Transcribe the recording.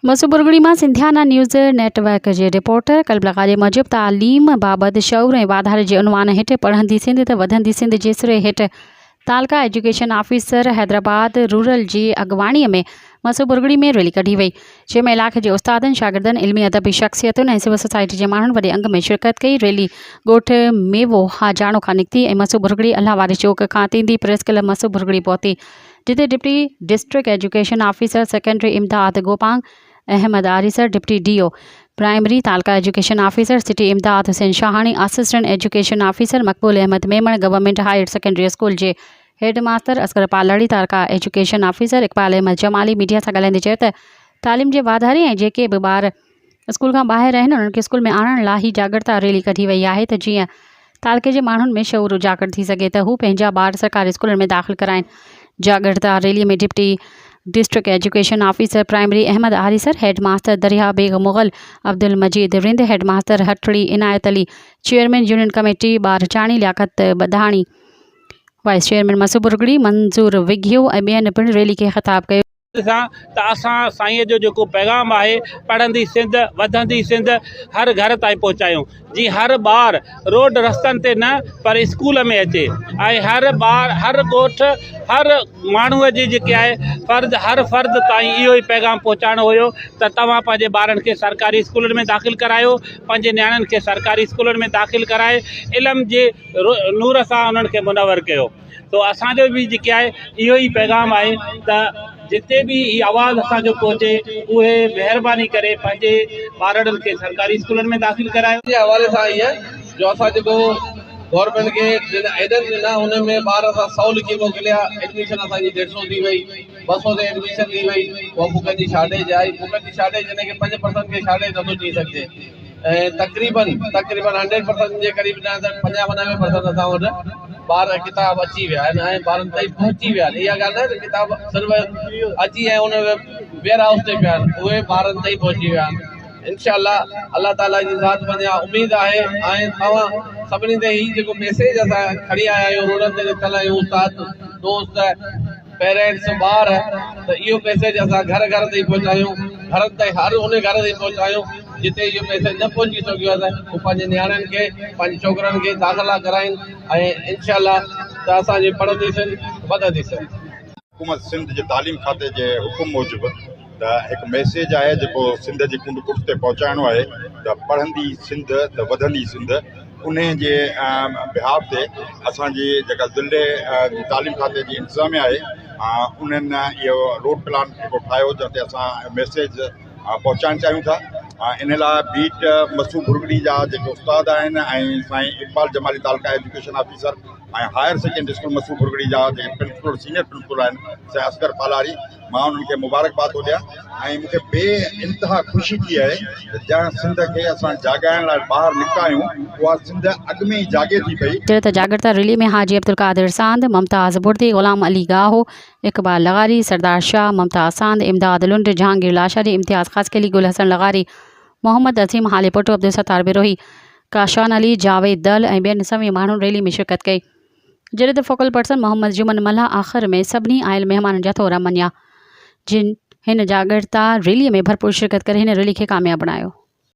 मसूबुरगढ़ी में सिंधियाना news network के reporter कल्बलगा के मूजिब तालीम बाबत शऊर ऐं वाधारे के उनवान हेठ पढ़ंदी सिंध त वधंदी सिंध जेसिरे हेठ तालका एजुकेशन ऑफिसर हैदराबाद रूरल की अगवाणी में मसूबुरगढ़ी में रैली कढी वई, जंहिंमें इलाक़े के उस्तादन शागिर्दन इल्मी अदबी शख्सियतुनि ऐं सिविल सोसाइटी के माण्हुनि वॾे अंग में शिरकत कई। रैली ॻोठ मेवो हाजाणो खां निकिती ऐं मसूबुरगढ़ी अल्लाहवारी चौक खां थींदी प्रेस क्लब मसूबुरगढ़ी पहुती, जिते deputy district education officer secondary Imdad Gopang Ahmed Arisar, deputy DO primary taluka education officer city Imdad Hussain Shahani, assistant education officer Maqbool Ahmed Memon, government higher secondary school के head master Asghar Paldi, taluka education officer Iqbal Ahmed Jamali media से ॻाल्हाईंदे चयो त तालीम के वाधारे ऐं जेके भी ॿार स्कूल खां ॿाहिरि आहिनि उन्हनि खे स्कूल में आणण लाइ ही जागरूकता रैली कढी वई आहे त जीअं तालके जे माण्हुनि में शऊर उजागर थी सघे त हू पंहिंजा ॿार सरकारी स्कूलनि में दाख़िल कराइनि। जागरूकता रैली में deputy district education officer primary Ahmed Arisar, head master Darya Beg Mughal Abdul Majeed Rind, head master Hatri Inayat Ali, chairman union committee Barchani Liaquat Badhani, vice chairman Masuburgarhi Manzoor Vighio ऐं ॿियनि पिणु रैली के ख़िताब कयो। असां साईं जो जो पैगाम है पढ़ंदी सिंध वधंदी सिंध हर घर ताईं पहुचायूं, जी हर ॿार रोड रस्तन ते न पर स्कूल में अचे ऐं हर ॿार हर ॻोठ हर माण्हूअ जी जेके आहे फ़र्ज़ हर फ़र्द ताईं इहो ई पैगाम पहुचाइणो हुयो त तव्हां पंहिंजे ॿारनि खे सरकारी स्कूलनि में दाख़िल करायो, पंहिंजे नियाणियुनि खे सरकारी स्कूलनि में दाख़िल कराए इल्म जे नूर सां उन्हनि खे मुनवर कयो। तो असांजो भी जेके आहे इहो ई पैगाम आहे त जिते भी ये आवाज़ असांजो पहुचे उहे महिरबानी करे पंहिंजे ॿारनि खे सरकारी स्कूलनि में दाख़िल करायो। जे हवाले सां इहा जो असां जेको गवर्नमेंट के एडन ॾिना उन में ॿार असां 100 लिखी मोकिलिया, एडमिशन असांजी 150 थी वई, 200 ते एडमिशन थी वई, पोइ बुकनि जी शार्टेज आई, बुकनि जी शार्टेज हिन खे 5% खे शार्टेज नथो थी सघिजे ऐं तक़रीबन 100% जे क़रीब न त 95% असां वटि ॿार किताब अची विया आहिनि ऐं ॿारनि ताईं पहुची विया आहिनि। इहा ॻाल्हि न त किताब सिर्फ़ु अची ऐं उन वेयर हाउस ते पिया आहिनि, उहे ॿारनि ताईं पहुची विया आहिनि। इंशाअल्लाह अल्लाह ताला जी ज़ात वञा उमेद आहे ऐं तव्हां सभिनी ते ही जेको मैसेज असां खणी आया आहियूं रोडनि ते निकितल आहियूं उस्ताद दोस्त पेरेंट्स ॿार त इहो मैसेज असां घर घर ताईं पहुचायूं, घरनि ताईं हर उन घर ताईं पहुचायूं जिते इहो मैसेज न पहुची सघियो आहे त हू पंहिंजे नियाणियुनि खे पंहिंजे छोकिरनि खे दाख़िला कराइनि ऐं इंशाअल्लाह त असांजी पढ़ंदी सिंध वधंदी सिंध। हुकूमत सिंध जे तालीम खाते जे हुकुम मूजिबि त हिकु मैसेज आहे जेको सिंध जी कुंड कुट ते पहुचाइणो आहे त पढ़ंदी सिंध त वधंदी सिंध। उन जे बिहाफ ते असांजी जेका ज़िले तालीम खाते जी इंतज़ामिया आहे उन्हनि इहो रोड प्लान जेको ठाहियो जिते असां मैसेज पहुचाइणु चाहियूं था। इन लाइ बीट मसूबुरगढ़ी जा जेके उस्ताद आहिनि ऐं साईं इकबाल जमाली तालका एजुकेशन ऑफिसर ऐं हायर सेकेंडरी स्कूल मसूबुरगढ़ी जा जेके प्रिंसिपल सीनियर प्रिंसिपल आहिनि साईं असगर पालारी, मां उन्हनि खे मुबारकबाद थो ॾियां ऐं मूंखे बेइंतिहा ख़ुशी थी आहे त जंहिं सिंध खे असां जाॻाइण लाइ ॿाहिरि निकिता आहियूं उहा सिंध अॻु में ई जाॻे थी पई। जागरूकता रैली में हाजी अब्दुल कादिर सांद, मुमताज़ बुर्दी, गुलाम अली गाहो, इकबाल लगारी, सरदार शाह, मुमताज़ सांद, इमदाद लुंड, जहांगीर लाशारी, इम्तियाज़ खासकेली, गुल हसन लगारी, मोहम्मद असीम हालीपुटो, अब्दुल सत्तार बिरोही, काशान अली, जावेद दल ऐं ॿियनि सभी माण्हुनि रैली में शिरकत कई। जॾहिं त फोकल पर्सन मोहम्मद जुमन मल्हा आख़िर में सभिनी आयल महिमाननि जा थोरा मञिया, जिन हिन जागरूकता रैली में भरपूर शिरकत करे हिन रैली खे कामयाब बनायो।